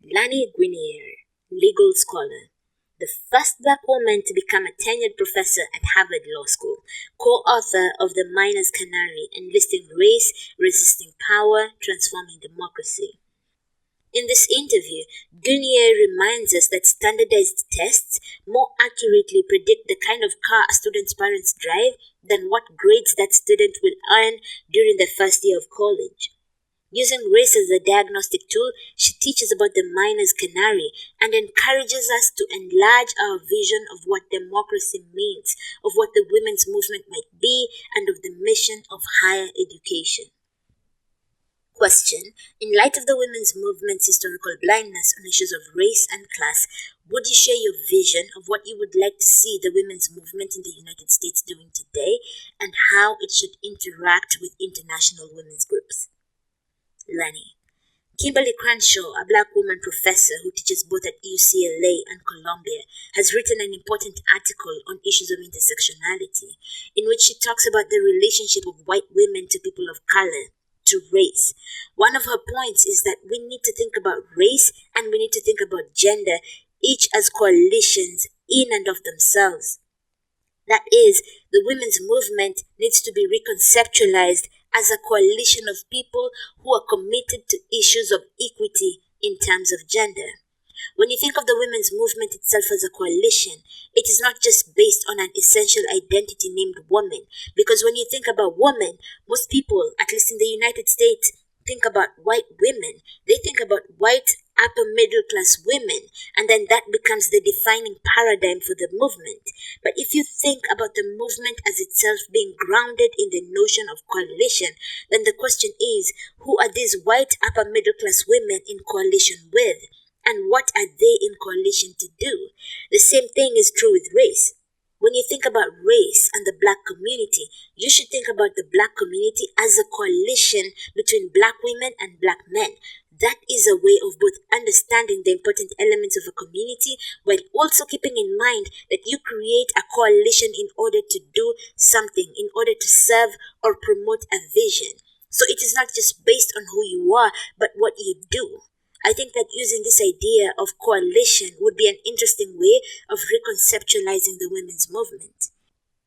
Lani Guinier, legal scholar, the first Black woman to become a tenured professor at Harvard Law School, co-author of The Miner's Canary, Enlisting Race, Resisting Power, Transforming Democracy. In this interview, Guinier reminds us that standardized tests more accurately predict the kind of car a student's parents drive than what grades that student will earn during the first year of college. Using race as a diagnostic tool, she teaches about the miner's canary and encourages us to enlarge our vision of what democracy means, of what the women's movement might be, and of the mission of higher education. Question: in light of the women's movement's historical blindness on issues of race and class, would you share your vision of what you would like to see the women's movement in the United States doing today and how it should interact with international women's groups? Lani: Kimberly Crenshaw, a Black woman professor who teaches both at UCLA and Columbia, has written an important article on issues of intersectionality, in which she talks about the relationship of white women to people of color, to race. One of her points is that we need to think about race and we need to think about gender, each as coalitions in and of themselves. That is, the women's movement needs to be reconceptualized as a coalition of people who are committed to issues of equity in terms of gender. When you think of the women's movement itself as a coalition, it is not just based on an essential identity named woman, because when you think about woman, most people, at least in the United States, think about white women. They think about white upper middle class women, and then that becomes the defining paradigm for the movement. But if you think about the movement as itself being grounded in the notion of coalition, then the question is, who are these white upper middle class women in coalition with? And what are they in coalition to do? The same thing is true with race. When you think about race and the Black community, you should think about the Black community as a coalition between Black women and Black men. That is a way of both understanding the important elements of a community while also keeping in mind that you create a coalition in order to do something, in order to serve or promote a vision. So it is not just based on who you are, but what you do. I think that using this idea of coalition would be an interesting way of reconceptualizing the women's movement.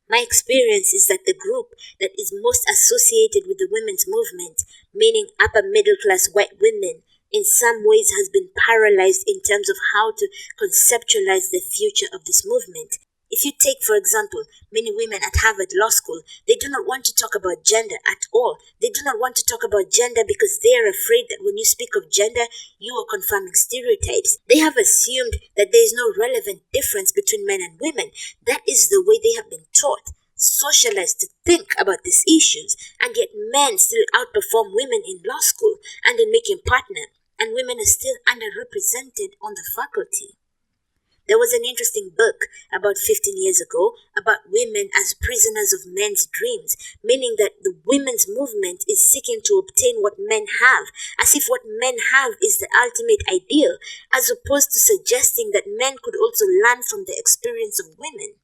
My experience is that the group that is most associated with the women's movement, meaning upper middle class white women, in some ways has been paralyzed in terms of how to conceptualize the future of this movement. If you take, for example, many women at Harvard Law School, they do not want to talk about gender at all. They do not want to talk about gender because they are afraid that when you speak of gender, you are confirming stereotypes. They have assumed that there is no relevant difference between men and women. That is the way they have been taught, socialized to think about these issues, and yet men still outperform women in law school and in making partner, and women are still underrepresented on the faculty. There was an interesting book about 15 years ago about women as prisoners of men's dreams, meaning that the women's movement is seeking to obtain what men have, as if what men have is the ultimate ideal, as opposed to suggesting that men could also learn from the experience of women.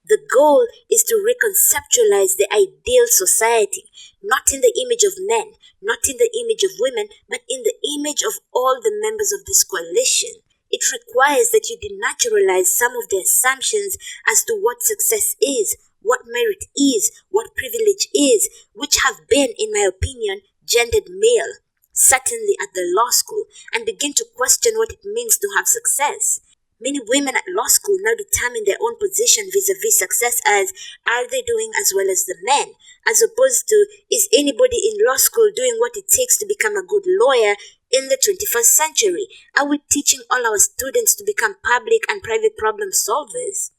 The goal is to reconceptualize the ideal society, not in the image of men, not in the image of women, but in the image of all the members of this coalition. It requires that you denaturalize some of the assumptions as to what success is, what merit is, what privilege is, which have been, in my opinion, gendered male, certainly at the law school, and begin to question what it means to have success. Many women at law school now determine their own position vis-a-vis success as, are they doing as well as the men? As opposed to, is anybody in law school doing what it takes to become a good lawyer in the 21st century? Are we teaching all our students to become public and private problem solvers?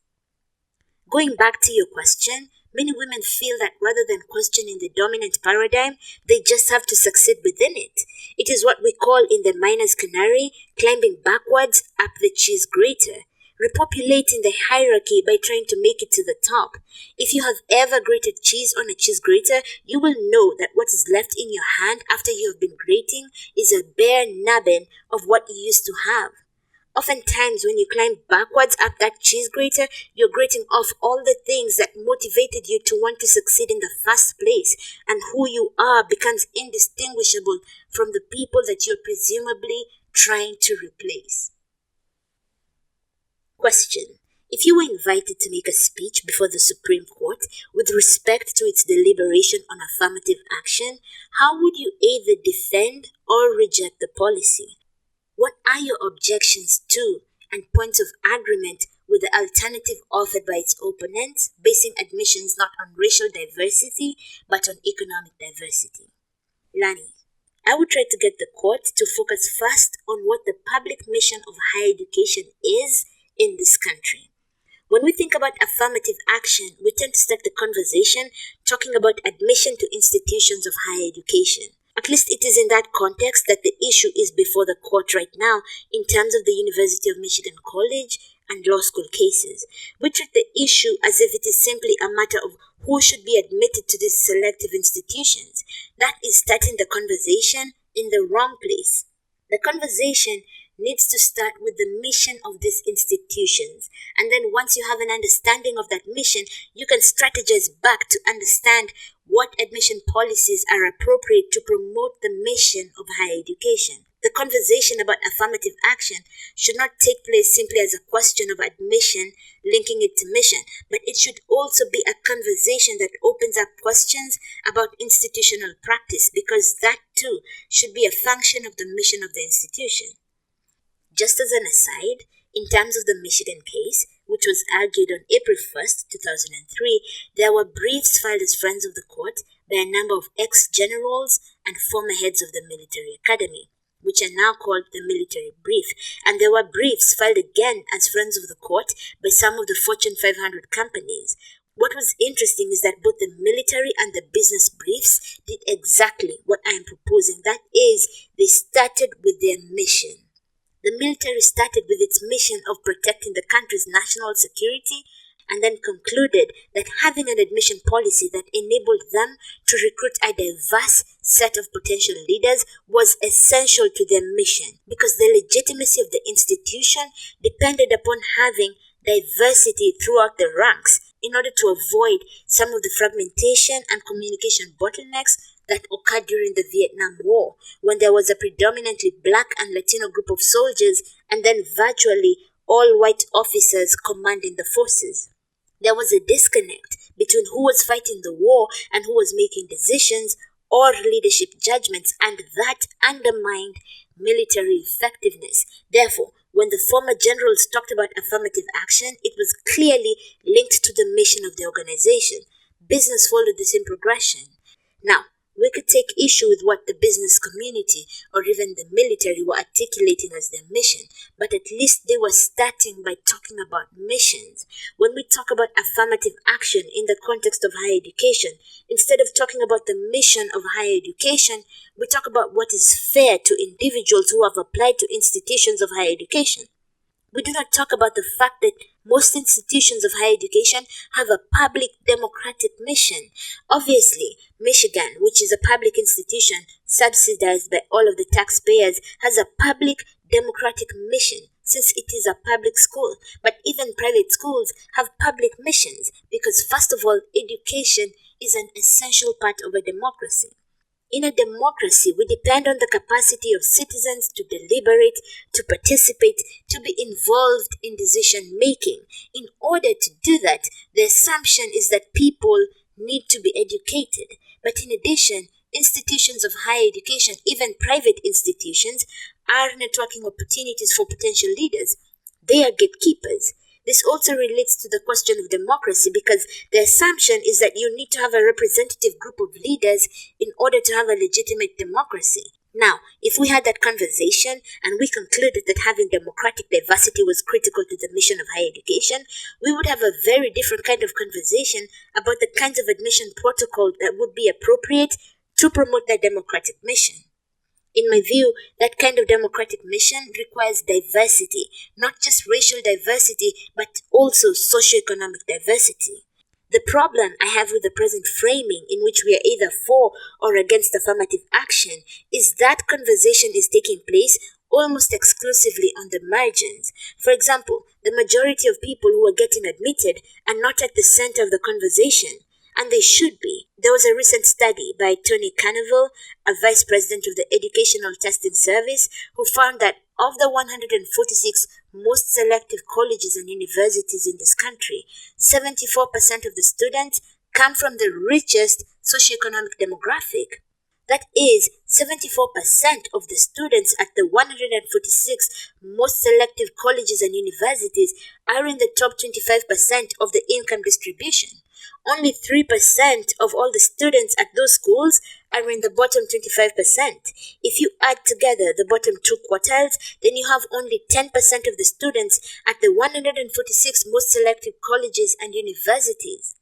Going back to your question, many women feel that rather than questioning the dominant paradigm, they just have to succeed within it. It is what we call in the miner's canary, climbing backwards up the cheese grater, repopulating the hierarchy by trying to make it to the top. If you have ever grated cheese on a cheese grater, you will know that what is left in your hand after you have been grating is a bare nubbin of what you used to have. Oftentimes, when you climb backwards up that cheese grater, you're grating off all the things that motivated you to want to succeed in the first place, and who you are becomes indistinguishable from the people that you're presumably trying to replace. Question. If you were invited to make a speech before the Supreme Court with respect to its deliberation on affirmative action, how would you either defend or reject the policy? What are your objections to and points of agreement with the alternative offered by its opponents, basing admissions not on racial diversity but on economic diversity? Lani, I would try to get the court to focus first on what the public mission of higher education is in this country. When we think about affirmative action, we tend to start the conversation talking about admission to institutions of higher education. At least it is in that context that the issue is before the court right now in terms of the University of Michigan College and law school cases. We treat the issue as if it is simply a matter of who should be admitted to these selective institutions. That is starting the conversation in the wrong place. The conversation needs to start with the mission of these institutions. And then once you have an understanding of that mission, you can strategize back to understand what admission policies are appropriate to promote the mission of higher education. The conversation about affirmative action should not take place simply as a question of admission, linking it to mission, but it should also be a conversation that opens up questions about institutional practice, because that too should be a function of the mission of the institution. Just as an aside, in terms of the Michigan case, which was argued on April 1st, 2003, there were briefs filed as friends of the court by a number of ex-generals and former heads of the military academy, which are now called the military brief, and there were briefs filed again as friends of the court by some of the Fortune 500 companies. What was interesting is that both the military and the business briefs did exactly what I am proposing. That is, they started with their mission. The military started with its mission of protecting the country's national security and then concluded that having an admission policy that enabled them to recruit a diverse set of potential leaders was essential to their mission, because the legitimacy of the institution depended upon having diversity throughout the ranks in order to avoid some of the fragmentation and communication bottlenecks that occurred during the Vietnam War, when there was a predominantly black and Latino group of soldiers and then virtually all white officers commanding the forces. There was a disconnect between who was fighting the war and who was making decisions or leadership judgments, and that undermined military effectiveness. Therefore, when the former generals talked about affirmative action, it was clearly linked to the mission of the organization. Business followed the same progression. Now, we could take issue with what the business community or even the military were articulating as their mission, but at least they were starting by talking about missions. When we talk about affirmative action in the context of higher education, instead of talking about the mission of higher education, we talk about what is fair to individuals who have applied to institutions of higher education. We do not talk about the fact that most institutions of higher education have a public democratic mission. Obviously, Michigan, which is a public institution subsidized by all of the taxpayers, has a public democratic mission since it is a public school. But even private schools have public missions because, first of all, education is an essential part of a democracy. In a democracy, we depend on the capacity of citizens to deliberate, to participate, to be involved in decision making. In order to do that, the assumption is that people need to be educated. But in addition, institutions of higher education, even private institutions, are networking opportunities for potential leaders. They are gatekeepers. This also relates to the question of democracy, because the assumption is that you need to have a representative group of leaders in order to have a legitimate democracy. Now, if we had that conversation and we concluded that having democratic diversity was critical to the mission of higher education, we would have a very different kind of conversation about the kinds of admission protocol that would be appropriate to promote that democratic mission. In my view, that kind of democratic mission requires diversity, not just racial diversity, but also socioeconomic diversity. The problem I have with the present framing, in which we are either for or against affirmative action, is that conversation is taking place almost exclusively on the margins. For example, the majority of people who are getting admitted are not at the center of the conversation, and they should be. There was a recent study by Tony Carnival, a vice president of the Educational Testing Service, who found that of the 146 most selective colleges and universities in this country, 74% of the students come from the richest socioeconomic demographic. That is, 74% of the students at the 146 most selective colleges and universities are in the top 25% of the income distribution. Only 3% of all the students at those schools are in the bottom 25%. If you add together the bottom two quartiles, then you have only 10% of the students at the 146 most selective colleges and universities.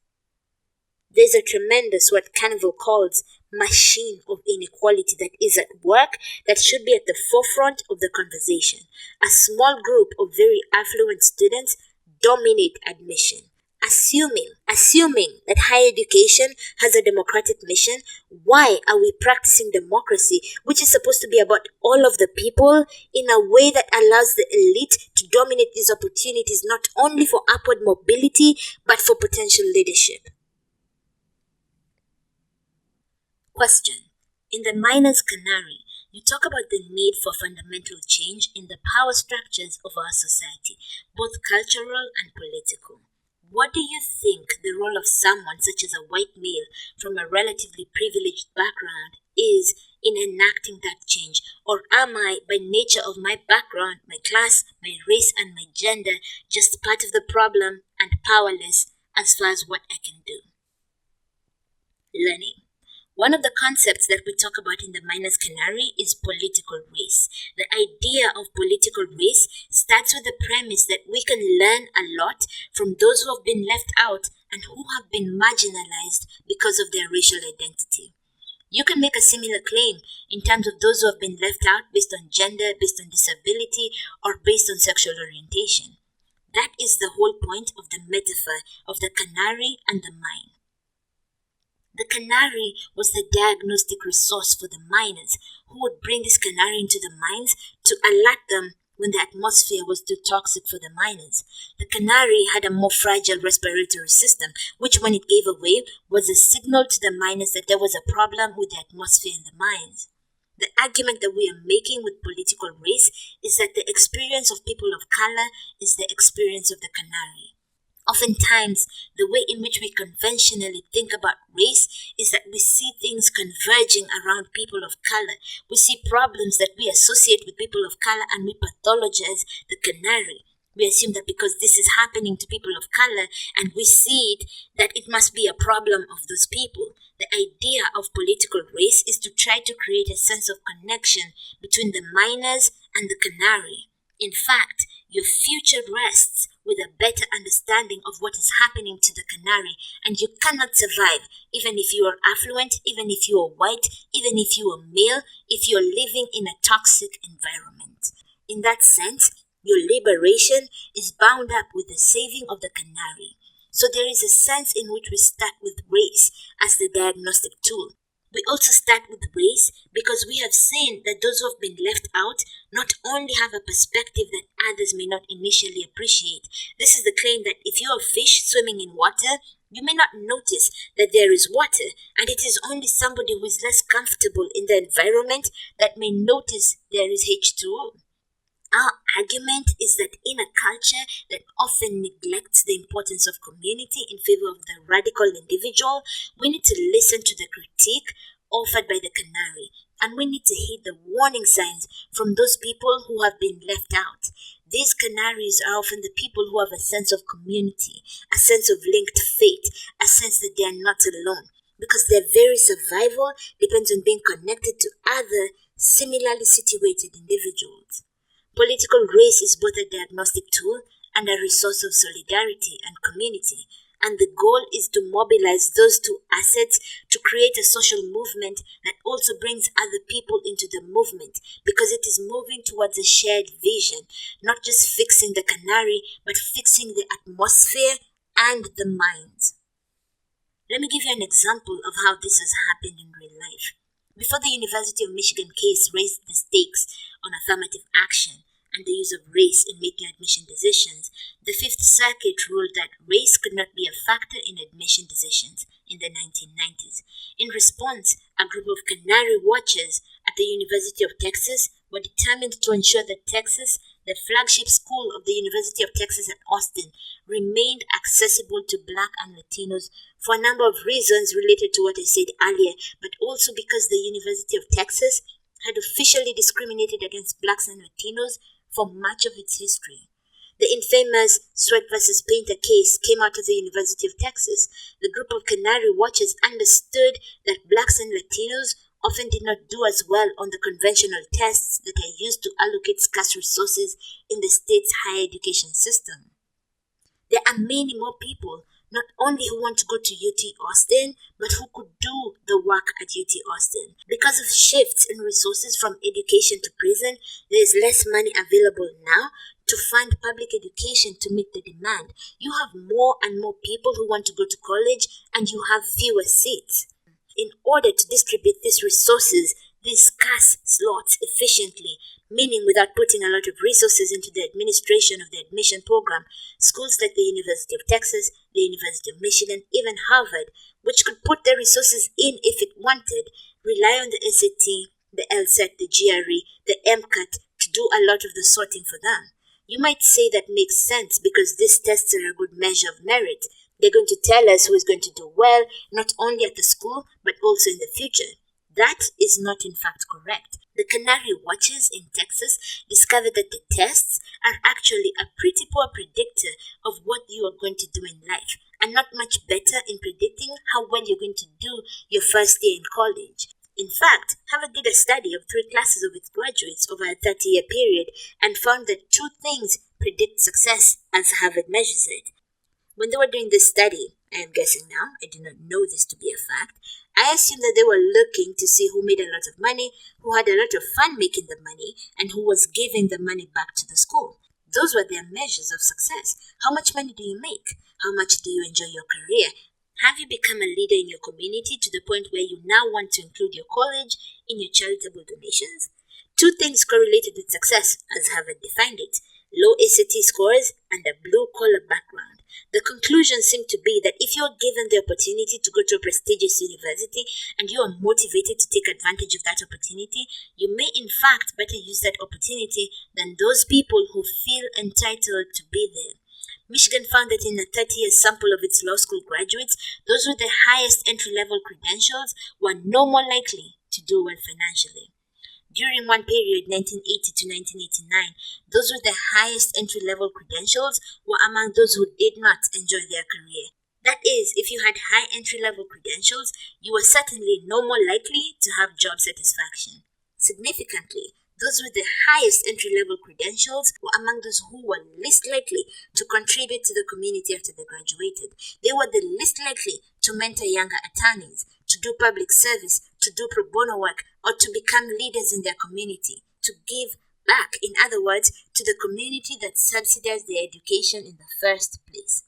There's a tremendous, what Carnival calls, machine of inequality that is at work that should be at the forefront of the conversation. A small group of very affluent students dominate admission. Assuming that higher education has a democratic mission, why are we practicing democracy, which is supposed to be about all of the people, in a way that allows the elite to dominate these opportunities not only for upward mobility, but for potential leadership? Question. In the Miner's Canary, you talk about the need for fundamental change in the power structures of our society, both cultural and political. What do you think the role of someone such as a white male from a relatively privileged background is in enacting that change? Or am I, by nature of my background, my class, my race, and my gender, just part of the problem and powerless as far as what I can do? Learning. One of the concepts that we talk about in the Miner's Canary is political race. The idea of political race starts with the premise that we can learn a lot from those who have been left out and who have been marginalized because of their racial identity. You can make a similar claim in terms of those who have been left out based on gender, based on disability, or based on sexual orientation. That is the whole point of the metaphor of the canary and the mine. The canary was the diagnostic resource for the miners, who would bring this canary into the mines to alert them when the atmosphere was too toxic for the miners. The canary had a more fragile respiratory system, which when it gave away was a signal to the miners that there was a problem with the atmosphere in the mines. The argument that we are making with political race is that the experience of people of color is the experience of the canary. Oftentimes, the way in which we conventionally think about race is that we see things converging around people of color. We see problems that we associate with people of color and we pathologize the canary. We assume that because this is happening to people of color and we see it, that it must be a problem of those people. The idea of political race is to try to create a sense of connection between the miners and the canary. In fact, your future rests with a better understanding of what is happening to the canary, and you cannot survive even if you are affluent, even if you are white, even if you are male, if you are living in a toxic environment. In that sense, your liberation is bound up with the saving of the canary. So there is a sense in which we start with race as the diagnostic tool. We also start with race because we have seen that those who have been left out not only have a perspective that others may not initially appreciate. This is the claim that if you are a fish swimming in water, you may not notice that there is water, and it is only somebody who is less comfortable in the environment that may notice there is H2O. Our argument is that in a culture that often neglects the importance of community in favor of the radical individual, we need to listen to the critique offered by the canary, and we need to heed the warning signs from those people who have been left out. These canaries are often the people who have a sense of community, a sense of linked fate, a sense that they are not alone, because their very survival depends on being connected to other similarly situated individuals. Political race is both a diagnostic tool and a resource of solidarity and community, and the goal is to mobilize those two assets to create a social movement that also brings other people into the movement, because it is moving towards a shared vision, not just fixing the canary, but fixing the atmosphere and the minds. Let me give you an example of how this has happened in real life. Before the University of Michigan case raised the stakes on affirmative action and the use of race in making admission decisions, the Fifth Circuit ruled that race could not be a factor in admission decisions in the 1990s. In response, a group of Canary Watchers at the University of Texas were determined to ensure that Texas, the flagship school of the University of Texas at Austin, remained accessible to Black and Latinos for a number of reasons related to what I said earlier, but also because the University of Texas had officially discriminated against Blacks and Latinos for much of its history. The infamous Sweat versus Painter case came out of the University of Texas. The group of Canary Watchers understood that Blacks and Latinos often did not do as well on the conventional tests that are used to allocate scarce resources in the state's higher education system. There are many more people, not only who want to go to UT Austin, but who could do the work at UT Austin. Because of shifts in resources from education to prison, there is less money available now to fund public education to meet the demand. You have more and more people who want to go to college, and you have fewer seats. In order to distribute these resources, these scarce slots efficiently, meaning without putting a lot of resources into the administration of the admission program, schools like the University of Texas, the University of Michigan, even Harvard, which could put their resources in if it wanted, rely on the SAT, the LSAT, the GRE, the MCAT to do a lot of the sorting for them. You might say that makes sense because these tests are a good measure of merit. They're going to tell us who is going to do well, not only at the school, but also in the future. That is not in fact correct. The Canary Watchers in Texas discovered that the tests are actually a pretty poor predictor of what you are going to do in life, and not much better in predicting how well you're going to do your first year in college. In fact, Harvard did a study of 3 classes of its graduates over a 30-year period and found that 2 things predict success as Harvard measures it. When they were doing this study, I am guessing now, I do not know this to be a fact, I assume that they were looking to see who made a lot of money, who had a lot of fun making the money, and who was giving the money back to the school. Those were their measures of success. How much money do you make? How much do you enjoy your career? Have you become a leader in your community to the point where you now want to include your college in your charitable donations? 2 things correlated with success, as Harvard defined it: low SAT scores and a blue-collar background. The conclusion seemed to be that if you are given the opportunity to go to a prestigious university and you are motivated to take advantage of that opportunity, you may in fact better use that opportunity than those people who feel entitled to be there. Michigan found that in a 30-year sample of its law school graduates, those with the highest entry-level credentials were no more likely to do well financially. During one period, 1980 to 1989, those with the highest entry-level credentials were among those who did not enjoy their career. That is, if you had high entry-level credentials, you were certainly no more likely to have job satisfaction. Significantly, those with the highest entry-level credentials were among those who were least likely to contribute to the community after they graduated. They were the least likely to mentor younger attorneys, to do public service, to do pro bono work, or to become leaders in their community, to give back, in other words, to the community that subsidized their education in the first place.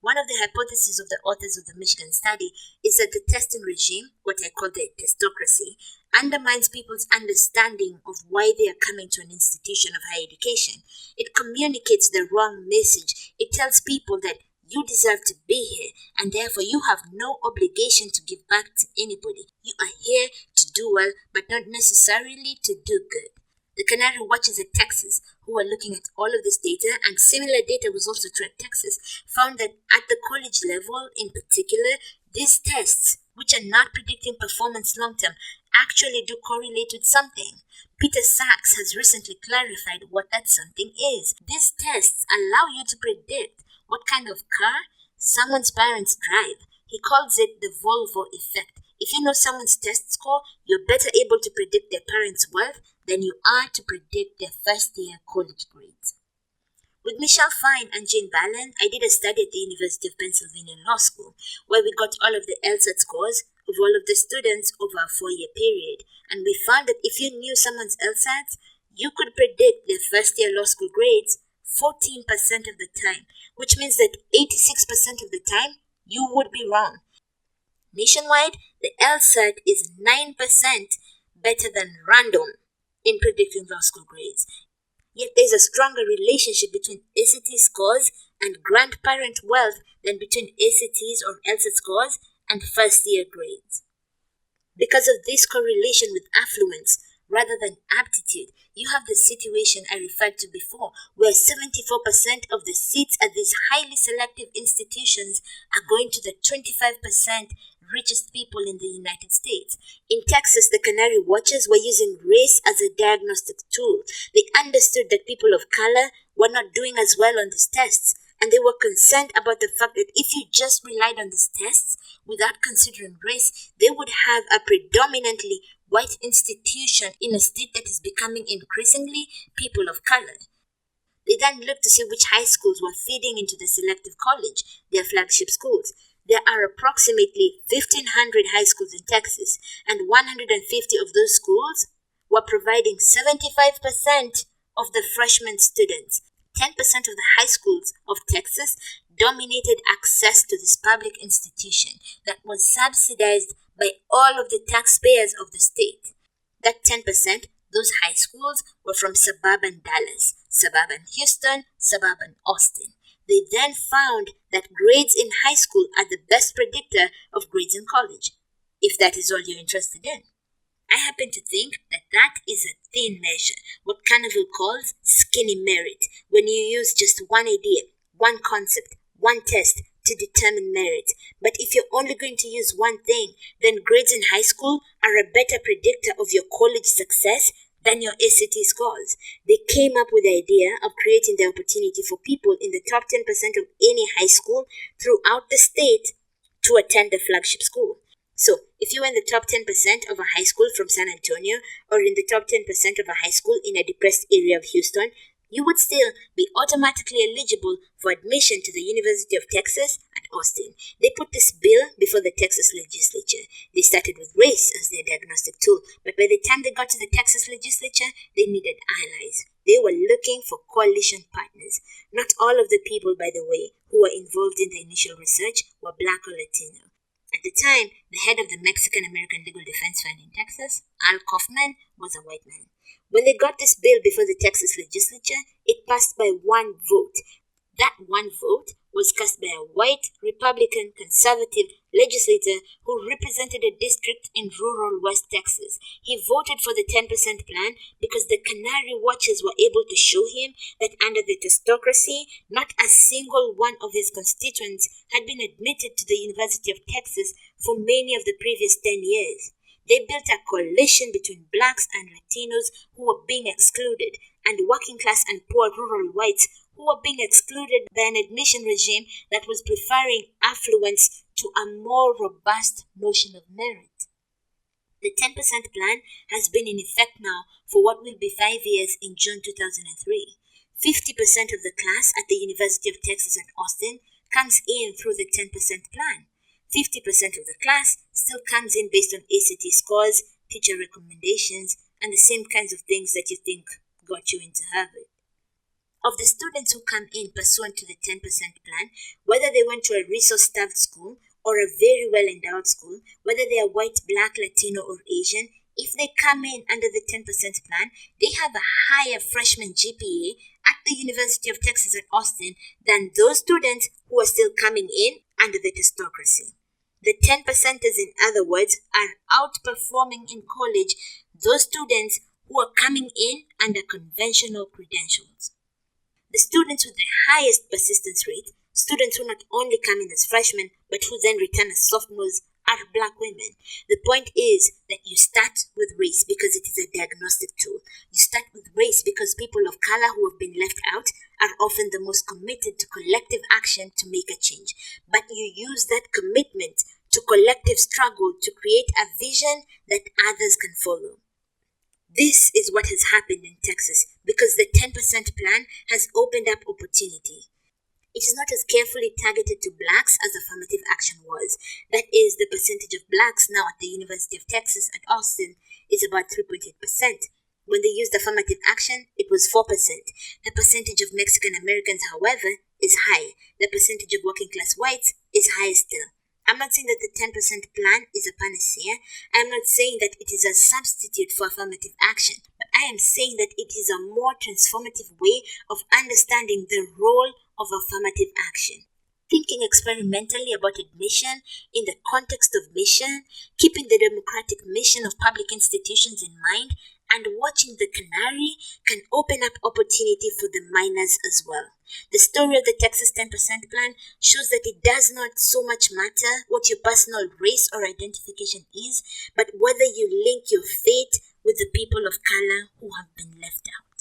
One of the hypotheses of the authors of the Michigan study is that the testing regime, what I call the testocracy, undermines people's understanding of why they are coming to an institution of higher education. It communicates the wrong message. It tells people that you deserve to be here, and therefore you have no obligation to give back to anybody. You are here to do well, but not necessarily to do good. The Canary Watchers at Texas, who were looking at all of this data, and similar data was also true at Texas, found that at the college level in particular, these tests, which are not predicting performance long-term, actually do correlate with something. Peter Sachs has recently clarified what that something is. These tests allow you to predict what kind of car someone's parents drive. He calls it the Volvo effect. If you know someone's test score, you're better able to predict their parents' wealth than you are to predict their first-year college grades. With Michelle Fine and Jane Ballen, I did a study at the University of Pennsylvania Law School, where we got all of the LSAT scores of all of the students over a 4-year period. And we found that if you knew someone's LSATs, you could predict their first-year law school grades 14% of the time, which means that 86% of the time, you would be wrong. Nationwide, the LSAT is 9% better than random. in predicting law school grades. Yet there's a stronger relationship between ACT scores and grandparent wealth than between ACTs or LSAT scores and first-year grades. Because of this correlation with affluence rather than aptitude, you have the situation I referred to before, where 74% of the seats at these highly selective institutions are going to the 25% richest people in the United States. In Texas, the Canary Watchers were using race as a diagnostic tool. They understood that people of color were not doing as well on these tests, and they were concerned about the fact that if you just relied on these tests without considering race, they would have a predominantly white institution in a state that is becoming increasingly people of color. They then looked to see which high schools were feeding into the selective college, their flagship schools. There are approximately 1,500 high schools in Texas, and 150 of those schools were providing 75% of the freshman students. 10% of the high schools of Texas dominated access to this public institution that was subsidized by all of the taxpayers of the state. That 10%, those high schools were from suburban Dallas, suburban Houston, suburban Austin. They then found that grades in high school are the best predictor of grades in college, if that is all you're interested in. I happen to think that that is a thin measure, what Carnival calls skinny merit, when you use just one idea, one concept, one test to determine merit. But if you're only going to use one thing, then grades in high school are a better predictor of your college success than your ACT scores. They came up with the idea of creating the opportunity for people in the top 10% of any high school throughout the state to attend the flagship school. So, if you were in the top 10% of a high school from San Antonio or in the top 10% of a high school in a depressed area of Houston, you would still be automatically eligible for admission to the University of Texas at Austin. They put this bill before the Texas legislature. They started with race as their diagnostic tool, but by the time they got to the Texas legislature, they needed allies. They were looking for coalition partners. Not all of the people, by the way, who were involved in the initial research were Black or Latino. At the time, the head of the Mexican-American Legal Defense Fund in Texas, Al Kaufman, was a white man. When they got this bill before the Texas legislature, it passed by one vote. That one vote was cast by a white, Republican, conservative legislator who represented a district in rural West Texas. He voted for the 10% plan because the Canary Watchers were able to show him that under the testocracy, not a single one of his constituents had been admitted to the University of Texas for many of the previous 10 years. They built a coalition between blacks and Latinos who were being excluded, and working class and poor rural whites who were being excluded by an admission regime that was preferring affluence to a more robust notion of merit. The 10% plan has been in effect now for what will be 5 years in June 2003. 50% of the class at the University of Texas at Austin comes in through the 10% plan. 50% of the class still comes in based on ACT scores, teacher recommendations, and the same kinds of things that you think got you into Harvard. Of the students who come in pursuant to the 10% plan, whether they went to a resource-starved school or a very well-endowed school, whether they are white, black, Latino, or Asian, if they come in under the 10% plan, they have a higher freshman GPA at the University of Texas at Austin than those students who are still coming in under the testocracy. The 10%ers, in other words, are outperforming in college those students who are coming in under conventional credentials. The students with the highest persistence rate, students who not only come in as freshmen but who then return as sophomores, are black women. The point is that you start with race because it is a diagnostic tool. You start with race because people of color who have been left out are often the most committed to collective action to make a change. But you use that commitment to collective struggle to create a vision that others can follow. This is what has happened in Texas because the 10% plan has opened up opportunity. It is not as carefully targeted to blacks as affirmative action was. That is, the percentage of blacks now at the University of Texas at Austin is about 3.8%. When they used affirmative action, it was 4%. The percentage of Mexican Americans, however, is high. The percentage of working class whites is higher still. I'm not saying that the 10% plan is a panacea. I'm not saying that it is a substitute for affirmative action. But I am saying that it is a more transformative way of understanding the role of affirmative action. Thinking experimentally about admission in the context of mission, keeping the democratic mission of public institutions in mind, and watching the canary can open up opportunity for the miners as well. The story of the Texas 10% plan shows that it does not so much matter what your personal race or identification is, but whether you link your fate with the people of color who have been left out.